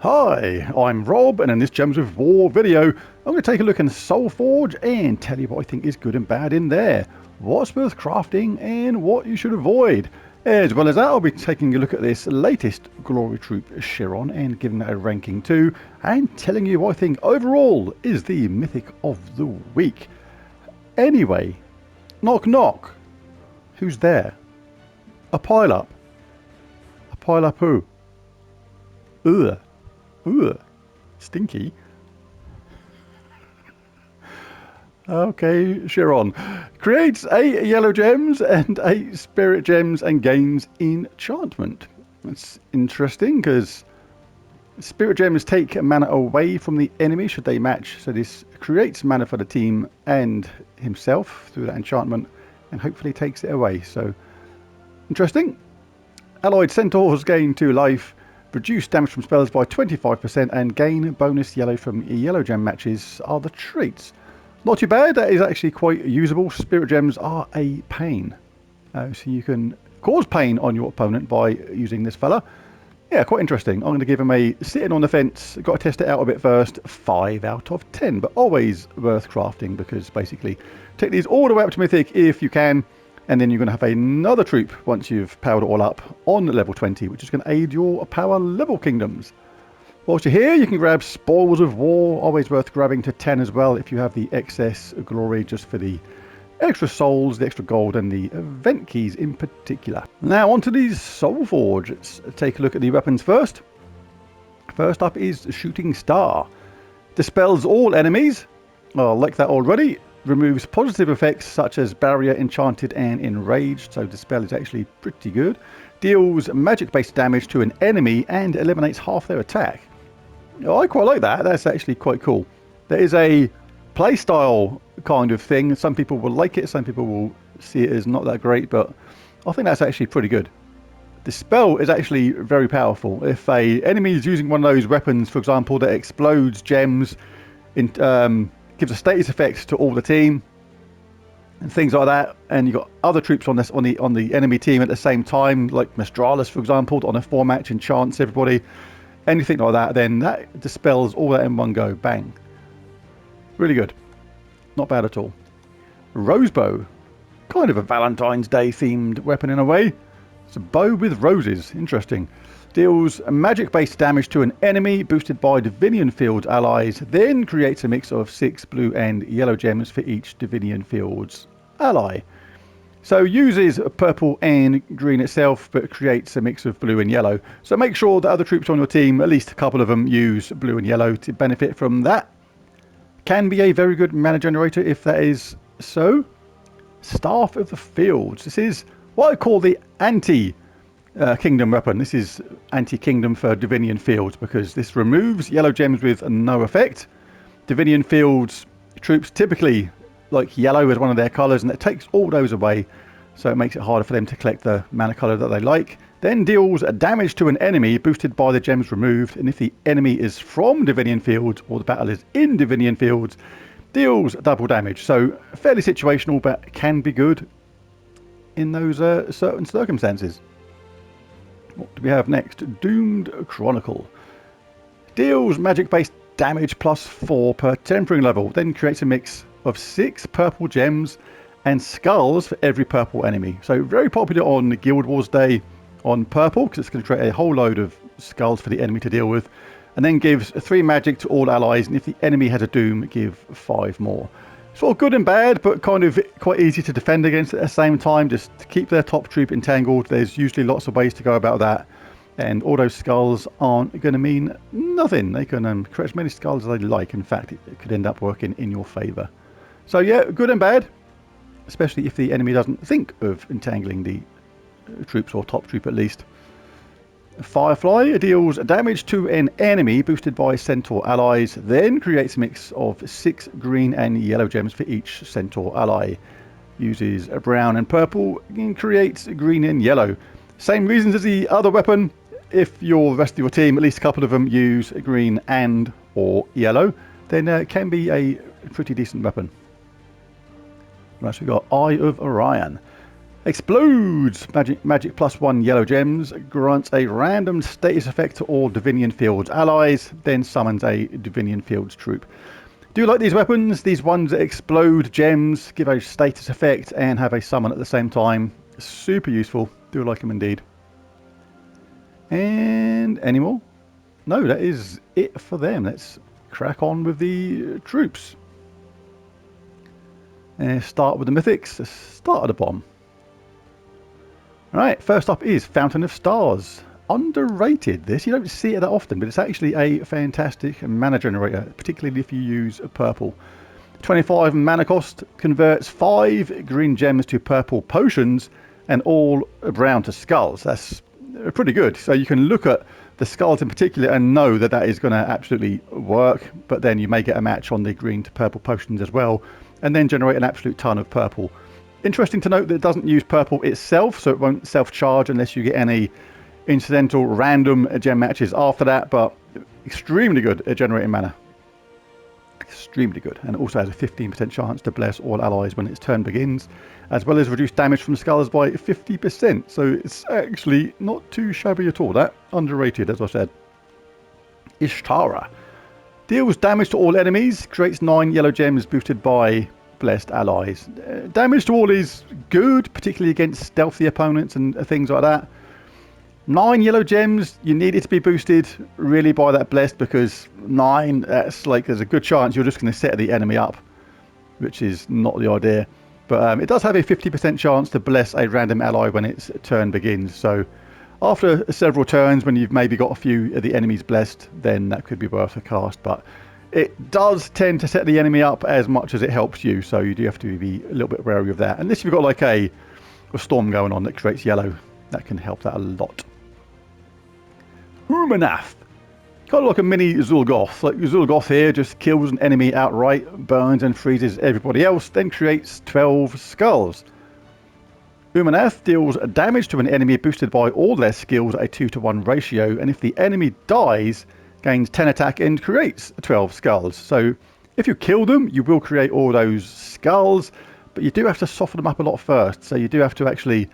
Hi, I'm Rob, and in this Gems of War video, I'm going to take a look in Soulforge and tell you what I think is good and bad in there, what's worth crafting and what you should avoid. As well as that, I'll be taking a look at this latest Glory Troop Sharon and giving that a ranking too, and telling you what I think overall is the Mythic of the Week. Anyway, knock knock. Who's there? A pile up. A pile up who? Ugh. Ugh. Stinky. Okay, Sharon. Creates 8 yellow gems and 8 spirit gems and gains enchantment. That's interesting because spirit gems take mana away from the enemy should they match. So this creates mana for the team and himself through that enchantment and hopefully takes it away. So interesting. Allied centaurs gain 2 life. Reduce damage from spells by 25% and gain bonus yellow from yellow gem matches are the traits. Not too bad, that is actually quite usable. Spirit gems are a pain. So you can cause pain on your opponent by using this fella. Yeah, quite interesting. I'm going to give him a sitting on the fence. Got to test it out a bit first. 5 out of 10, but always worth crafting because basically take these all the way up to Mythic if you can. And then you're going to have another troop once you've powered it all up on level 20, which is going to aid your power level kingdoms. Whilst you're here, you can grab Spoils of War, always worth grabbing to 10 as well if you have the excess glory just for the extra souls, the extra gold, and the event keys in particular. Now onto these Soulforge. Let's take a look at the weapons first. First up is Shooting Star. Dispels all enemies. I like that already. Removes positive effects such as Barrier, Enchanted and Enraged, so Dispel is actually pretty good. Deals magic based damage to an enemy and eliminates half their attack. I quite like that, that's actually quite cool. There is a playstyle kind of thing, some people will like it, some people will see it as not that great, but I think that's actually pretty good. Dispel is actually very powerful. If a enemy is using one of those weapons, for example, that explodes gems, gives a status effect to all the team and things like that, and you've got other troops on the enemy team at the same time, like Mistralis, for example, on a 4-match enchants everybody, anything like that, then that dispels all that in one go. Bang. Really good. Not bad at all. Rosebow. Kind of a Valentine's Day themed weapon in a way. It's a bow with roses. Interesting. Deals magic based damage to an enemy boosted by Divinian Fields allies, then creates a mix of 6 blue and yellow gems for each Divinian Fields ally. So uses purple and green itself, but creates a mix of blue and yellow. So make sure that other troops on your team, at least a couple of them, use blue and yellow to benefit from that. Can be a very good mana generator if that is so. Staff of the Fields. This is what I call the anti-kingdom weapon. This is anti-kingdom for Divinian Fields because this removes yellow gems with no effect. Divinian Fields troops typically like yellow as one of their colours, and it takes all those away, so it makes it harder for them to collect the mana colour that they like. Then deals damage to an enemy boosted by the gems removed, and if the enemy is from Divinian Fields or the battle is in Divinian Fields, deals double damage. So fairly situational, but can be good in those certain circumstances. What do we have next? Doomed Chronicle. Deals magic based damage +4 per tempering level, then creates a mix of 6 purple gems and skulls for every purple enemy. So very popular on Guild Wars Day on purple, because it's going to create a whole load of skulls for the enemy to deal with, and then gives 3 magic to all allies, and if the enemy has a doom, give 5 more. Sort of good and bad, but kind of quite easy to defend against at the same time. Just to keep their top troop entangled, there's usually lots of ways to go about that, and all those skulls aren't going to mean nothing. They can create as many skulls as they like. In fact, it could end up working in your favour. So yeah, good and bad, especially if the enemy doesn't think of entangling the troops, or top troop at least. Firefly deals damage to an enemy boosted by Centaur allies, then creates a mix of 6 green and yellow gems for each Centaur ally. Uses brown and purple and creates green and yellow. Same reasons as the other weapon. If the rest of your team, at least a couple of them, use green and or yellow, then it can be a pretty decent weapon. Right, so we've got Eye of Orion. Explodes! Magic +1 yellow gems. Grants a random status effect to all Divinian Fields allies. Then summons a Divinian Fields troop. Do you like these weapons? These ones that explode gems, give a status effect and have a summon at the same time. Super useful. Do like them indeed. And any more? No, that is it for them. Let's crack on with the troops. Start with the mythics. Start at the bottom. Alright, first up is Fountain of Stars. Underrated this. You don't see it that often, but it's actually a fantastic mana generator, particularly if you use purple. 25 mana cost, converts 5 green gems to purple potions and all brown to skulls. That's pretty good. So you can look at the skulls in particular and know that that is going to absolutely work, but then you may get a match on the green to purple potions as well, and then generate an absolute ton of purple. Interesting to note that it doesn't use purple itself, so it won't self-charge unless you get any incidental random gem matches after that, but extremely good at generating mana. Extremely good. And it also has a 15% chance to bless all allies when its turn begins, as well as reduce damage from skulls by 50%. So it's actually not too shabby at all. That underrated, as I said. Ishtara. Deals damage to all enemies, creates 9 yellow gems boosted by blessed allies. Damage to all is good, particularly against stealthy opponents and things like that. 9 yellow gems, you need it to be boosted really by that blessed, because 9, that's like, there's a good chance you're just going to set the enemy up, which is not the idea. But it does have a 50% chance to bless a random ally when its turn begins. So after several turns, when you've maybe got a few of the enemies blessed, then that could be worth a cast. But it does tend to set the enemy up as much as it helps you, so you do have to be a little bit wary of that. Unless you've got like a storm going on that creates yellow, that can help that a lot. Umenath. Kind of like a mini Zul'Goth. Like Zul'Goth here just kills an enemy outright, burns and freezes everybody else, then creates 12 skulls. Umenath deals damage to an enemy boosted by all their skills at a 2-to-1 ratio, and if the enemy dies, gains 10 attack and creates 12 skulls. So if you kill them, you will create all those skulls, but you do have to soften them up a lot first. So you do have to actually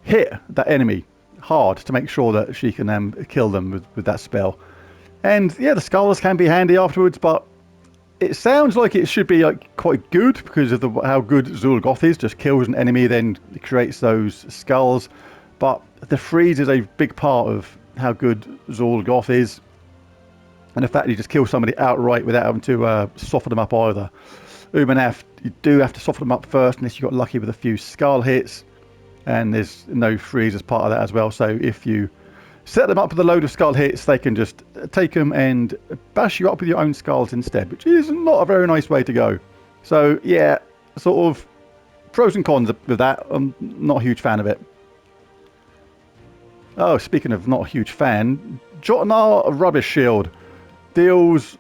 hit that enemy hard to make sure that she can kill them with that spell. And yeah, the skulls can be handy afterwards, but it sounds like it should be like quite good because of how good Zul'Goth is. Just kills an enemy, then creates those skulls. But the freeze is a big part of how good Zul'Goth is. And the fact that you just kill somebody outright without having to soften them up either. Umenath, you do have to soften them up first, unless you got lucky with a few skull hits. And there's no freeze as part of that as well. So if you set them up with a load of skull hits, they can just take them and bash you up with your own skulls instead, which is not a very nice way to go. So yeah, sort of pros and cons with that. I'm not a huge fan of it. Oh, speaking of not a huge fan, Jotnar Rubbish Shield deals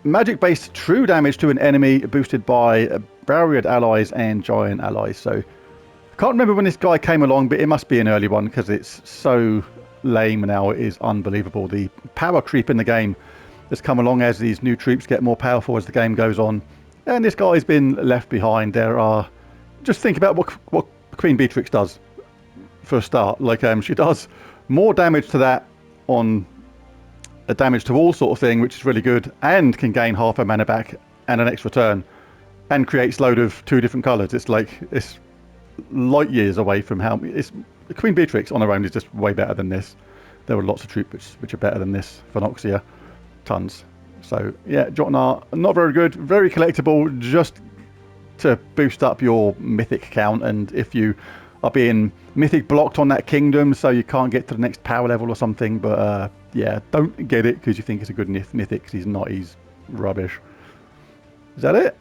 magic-based true damage to an enemy boosted by barriered allies and giant allies. So I can't remember when this guy came along, but it must be an early one because it's so lame now. It is unbelievable. The power creep in the game has come along as these new troops get more powerful as the game goes on, and this guy's been left behind. There are, just think about what Queen Beatrix does for a start. Like she does more damage to that on a damage to all sort of thing, which is really good, and can gain half her mana back and an extra turn, and creates load of 2 different colours. It's like, it's light years away from how it's. Queen Beatrix on her own is just way better than this. There are lots of troops which are better than this. Phenoxia, tons. So yeah, Jotnar, not very good, very collectible, just to boost up your mythic count. And if you are being mythic blocked on that kingdom, so you can't get to the next power level or something, but yeah, don't get it because you think it's a good mythic, because he's not, he's rubbish. Is that it?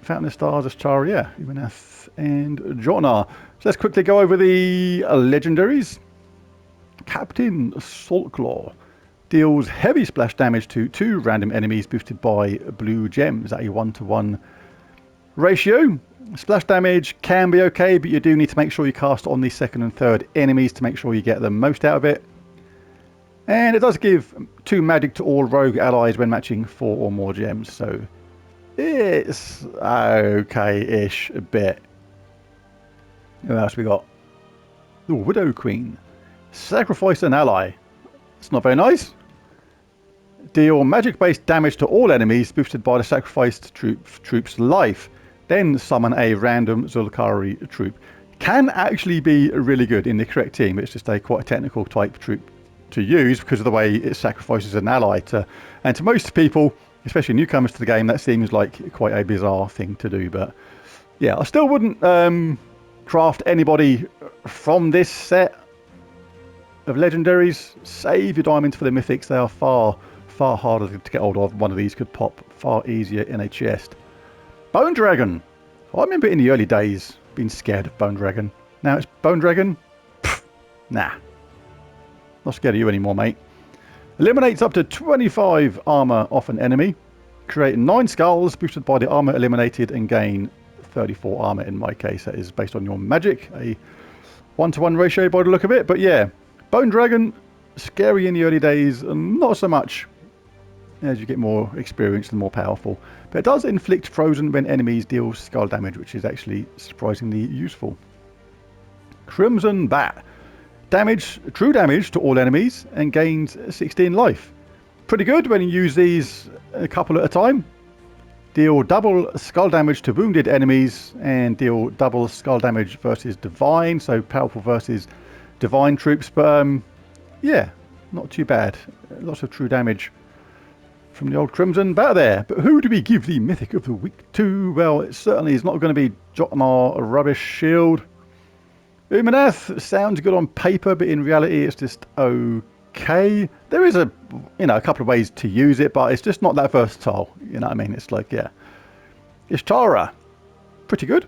Fountain of Stars, Ashara, yeah, Umenath and Jotnar. So let's quickly go over the legendaries. Captain Saltclaw deals heavy splash damage to 2 random enemies boosted by blue gems at a 1-to-1 ratio. Splash damage can be okay, but you do need to make sure you cast on the 2nd and 3rd enemies to make sure you get the most out of it. And it does give 2 magic to all rogue allies when matching 4 or more gems, so it's okay-ish a bit. What else we got? the Widow Queen. Sacrifice an ally. It's not very nice. Deal magic-based damage to all enemies boosted by the sacrificed troop's life. Then summon a random Zulkari troop. Can actually be really good in the correct team. It's just quite a technical type troop to use because of the way it sacrifices an ally to, and to most people, especially newcomers to the game, that seems like quite a bizarre thing to do. But yeah, I still wouldn't craft anybody from this set of legendaries. Save your diamonds for the mythics. They are far harder to get hold of. One of these could pop far easier in a chest. Bone Dragon. I remember in the early days being scared of Bone Dragon. Now it's Bone Dragon. Pfft, nah. Not scared of you anymore, mate. Eliminates up to 25 armor off an enemy. Create 9 skulls boosted by the armor eliminated and gain 34 armor in my case. That is based on your magic. A 1-to-1 ratio by the look of it. But yeah, Bone Dragon, scary in the early days, and not so much as you get more experienced and more powerful. But it does inflict frozen when enemies deal skull damage, which is actually surprisingly useful. Crimson Bat. True damage to all enemies and gains 16 life. Pretty good when you use these a couple at a time. Deal double skull damage to wounded enemies and deal double skull damage versus divine, so powerful versus divine troops. But yeah, not too bad. Lots of true damage from the old Crimson Bat there. But who do we give the Mythic of the Week to? Well, it certainly is not going to be Jotmar Rubbish Shield. Umenath sounds good on paper, but in reality it's just okay. There is a couple of ways to use it, but it's just not that versatile. You know what I mean? It's like, yeah. Ishtara, pretty good.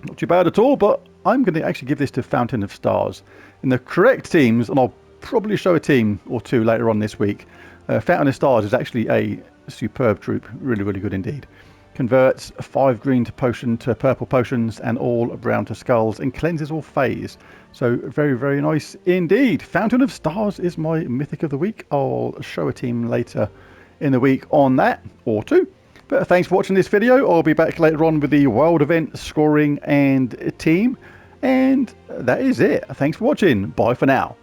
Not too bad at all, but I'm going to actually give this to Fountain of Stars. In the correct teams, and I'll probably show a team or two later on this week, Fountain of Stars is actually a superb troop. Really, really good indeed. Converts 5 green to purple potions and all brown to skulls and cleanses all phase. So very, very nice indeed. Fountain of Stars is my Mythic of the Week. I'll show a team later in the week on that, or two. But thanks for watching this video. I'll be back later on with the world event scoring and team. And that is it. Thanks for watching. Bye for now.